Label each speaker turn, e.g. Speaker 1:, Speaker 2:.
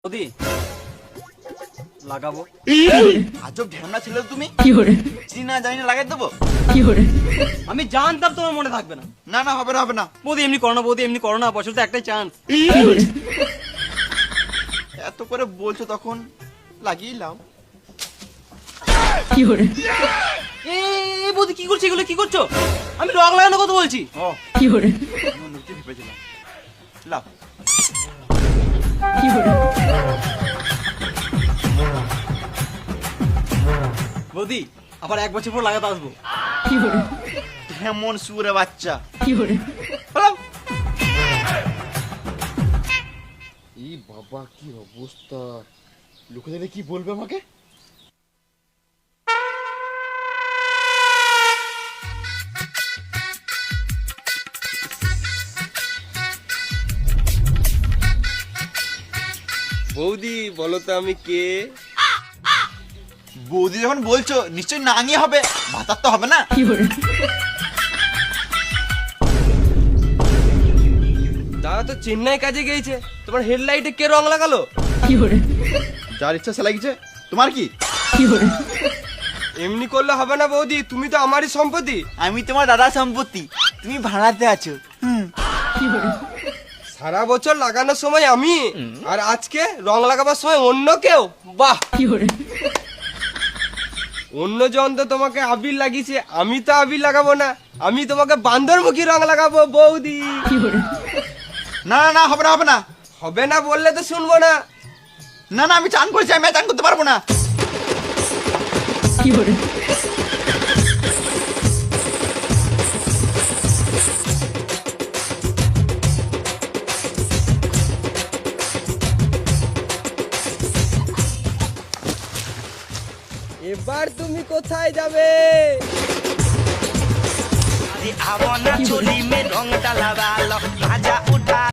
Speaker 1: বৌদি লাগাবো।
Speaker 2: আজব ঢ্যামনা ছিল তুমি। চিনি না জানি না লাগাই দেবো।
Speaker 1: আমি জানতাম তোমার মনে থাকবে না।
Speaker 2: না না হবে না হবে না।
Speaker 1: বৌদি এমনি করো না, বৌদি এমনি করো না, বছর তো একটাই চান্স।
Speaker 2: এত করে বলছো তখন লাগিয়ে লাও।
Speaker 1: এ বৌদি কি করছো এগুলো, কি করছো? আমি রং লাগানোর কথা বলছি।
Speaker 2: ও নুচি ভেবেছিলাম লাও।
Speaker 1: বৌদি আবার 1 বছর পর লাগাতে আসবো।
Speaker 2: কেমন সুরে বাচ্চা।
Speaker 1: লাও।
Speaker 2: এই বাবা কি অবস্থা, লোকে দেখলে কি বলবে আমাকে।
Speaker 3: বৌদি বলো তো আমি কে?
Speaker 2: বৌদি যখন বলছো নিশ্চয়ই নাঙিয়ে হবে, ভাতার তো হবে না।
Speaker 3: দাদা তো চেন্নাই কাজে গিয়েছে, তোমার হেডলাইটে কে রং লাগালো?
Speaker 2: যার ইচ্ছা সে লাগিয়েছে, তোমার কি?
Speaker 3: এমনি করলে হবে না বৌদি, তুমি তো আমারই সম্পত্তি।
Speaker 2: আমি তোমার দাদার সম্পত্তি, তুমি ভাড়াতে আছো।
Speaker 3: সারা বছর লাগানোর সময় আমি, আর আজকে রং লাগাবার সময় অন্য কেউ। বাহ, অন্য জন তো তোমাকে আবির লাগিয়েছে, আমি তো আবির লাগাবো না, আমি তোমাকে বান্দরমুখী রং লাগাবো বৌদি।
Speaker 2: না না না হবে না হবে না।
Speaker 3: হবে না বললে তো শুনবো না।
Speaker 2: না না আমি চান করেছি, আমি আর চান করতে পারবো না।
Speaker 3: এবার তুমি কোথায় যাবে?
Speaker 4: आवना चोली में रंग डलवा लो, आजा